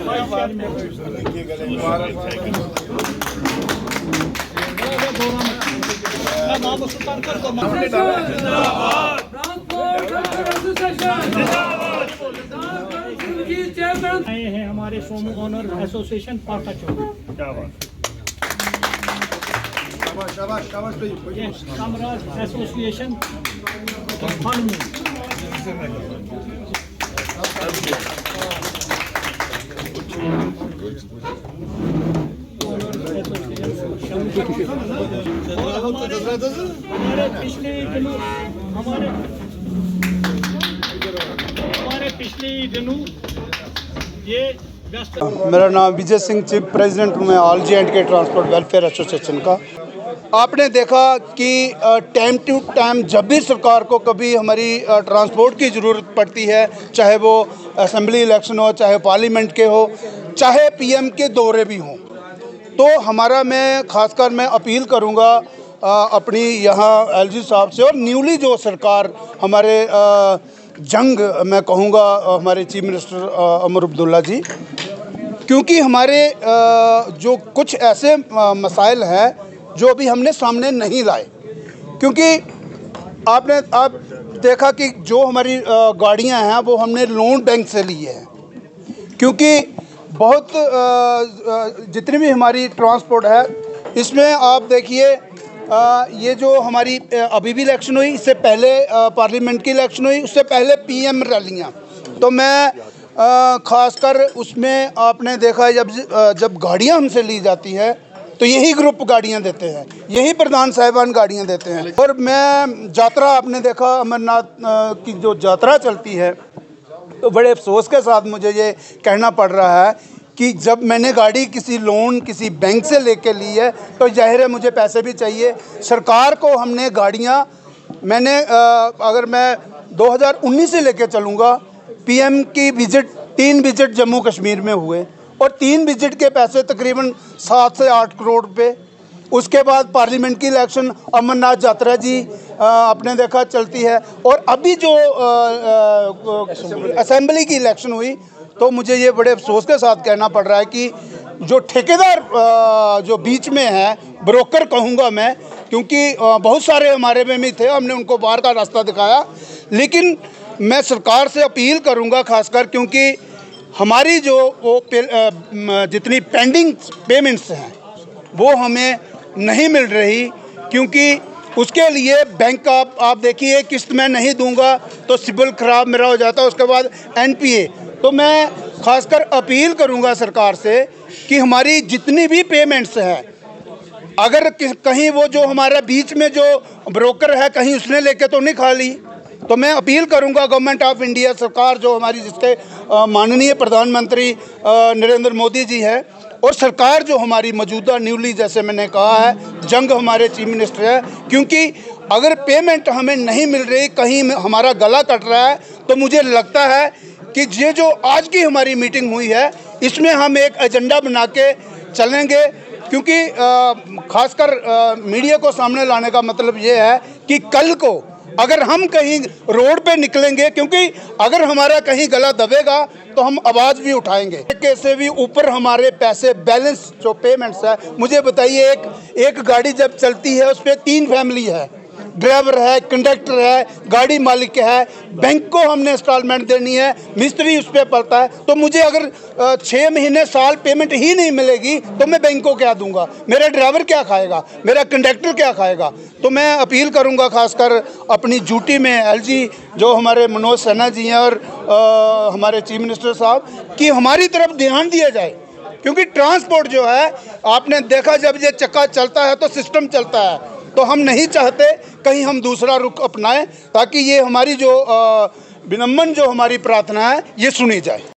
आए हैं हमारे सोमू ऑनर एसोसिएशन पाका चौक। कामराज एसोसिएशन हमारे पिछले दिनों ये मेरा नाम विजय सिंह, चीफ प्रेसिडेंट हूँ मैं all J&K transport welfare association का। आपने देखा कि टाइम टू टाइम जब भी सरकार को कभी हमारी ट्रांसपोर्ट की ज़रूरत पड़ती है, चाहे वो असेंबली इलेक्शन हो, चाहे पार्लियामेंट के हो, चाहे पीएम के दौरे भी हों, तो मैं खासकर अपील करूँगा अपनी यहाँ एलजी साहब से और न्यूली जो सरकार हमारे जंग मैं कहूँगा हमारे चीफ मिनिस्टर उमर अब्दुल्ला जी, क्योंकि हमारे जो कुछ ऐसे मसाइल हैं जो अभी हमने सामने नहीं लाए, क्योंकि आप देखा कि जो हमारी गाड़ियां हैं वो हमने लोन बैंक से ली है, क्योंकि बहुत जितनी भी हमारी ट्रांसपोर्ट है इसमें आप देखिए ये जो हमारी अभी भी इलेक्शन हुई, इससे पहले पार्लियामेंट की इलेक्शन हुई, उससे पहले पीएम रैलियां, तो मैं खासकर उसमें आपने देखा है जब गाड़ियां हमसे ली जाती है तो यही ग्रुप गाड़ियां देते हैं, यही प्रधान साहिबान गाड़ियां देते हैं। और मैं यात्रा आपने देखा अमरनाथ की जो यात्रा चलती है, तो बड़े अफसोस के साथ मुझे ये कहना पड़ रहा है कि जब मैंने गाड़ी किसी लोन किसी बैंक से लेके ली है तो जाहिर है मुझे पैसे भी चाहिए। सरकार को हमने गाड़ियां अगर मैं 2019 से लेके चलूँगा, पीएम की तीन विजिट जम्मू कश्मीर में हुए और 3 विजिट के पैसे तकरीबन 7 से 8 करोड़ रुपये। उसके बाद पार्लियामेंट की इलेक्शन अमरनाथ यात्रा जी आपने देखा चलती है, और अभी जो असेंबली की इलेक्शन हुई, तो मुझे ये बड़े अफसोस के साथ कहना पड़ रहा है कि जो ठेकेदार जो बीच में है, ब्रोकर कहूँगा मैं, क्योंकि बहुत सारे हमारे में भी थे, हमने उनको बाहर का रास्ता दिखाया, लेकिन मैं सरकार से अपील करूँगा खासकर, क्योंकि हमारी जो जितनी पेंडिंग पेमेंट्स हैं वो हमें नहीं मिल रही, क्योंकि उसके लिए बैंक का आप देखिए किस्त मैं नहीं दूंगा तो सिबिल ख़राब मेरा हो जाता है, उसके बाद एनपीए। तो मैं खासकर अपील करूंगा सरकार से कि हमारी जितनी भी पेमेंट्स हैं, अगर कहीं वो जो हमारा बीच में जो ब्रोकर है कहीं उसने लेके तो नहीं खा ली, तो मैं अपील करूंगा गवर्नमेंट ऑफ इंडिया, सरकार जो हमारी जिसके माननीय प्रधानमंत्री नरेंद्र मोदी जी है, और सरकार जो हमारी मौजूदा न्यूली, जैसे मैंने कहा है, जंग हमारे चीफ मिनिस्टर है, क्योंकि अगर पेमेंट हमें नहीं मिल रही, कहीं हमारा गला कट रहा है, तो मुझे लगता है कि ये जो आज की हमारी मीटिंग हुई है इसमें हम एक एजेंडा बना के चलेंगे, क्योंकि खासकर मीडिया को सामने लाने का मतलब ये है कि कल को अगर हम कहीं रोड पे निकलेंगे, क्योंकि अगर हमारा कहीं गला दबेगा तो हम आवाज़ भी उठाएंगे। कैसे भी ऊपर हमारे पैसे बैलेंस जो पेमेंट्स है, मुझे बताइए एक गाड़ी जब चलती है उस पर 3 फैमिली है, ड्राइवर है, कंडक्टर है, गाड़ी मालिक है, बैंक को हमने इंस्टॉलमेंट देनी है, मिस्त्री उस पर पड़ता है, तो मुझे अगर 6 महीने साल पेमेंट ही नहीं मिलेगी तो मैं बैंक को क्या दूंगा, मेरा ड्राइवर क्या खाएगा, मेरा कंडक्टर क्या खाएगा। तो मैं अपील करूंगा खासकर अपनी ड्यूटी में एलजी जो हमारे मनोज सिन्हा जी हैं और हमारे चीफ मिनिस्टर साहब, कि हमारी तरफ ध्यान दिया जाए, क्योंकि ट्रांसपोर्ट जो है आपने देखा जब ये चक्का चलता है तो सिस्टम चलता है, तो हम नहीं चाहते कहीं हम दूसरा रुख अपनाएं, ताकि ये हमारी जो विनम्र जो हमारी प्रार्थना है ये सुनी जाए।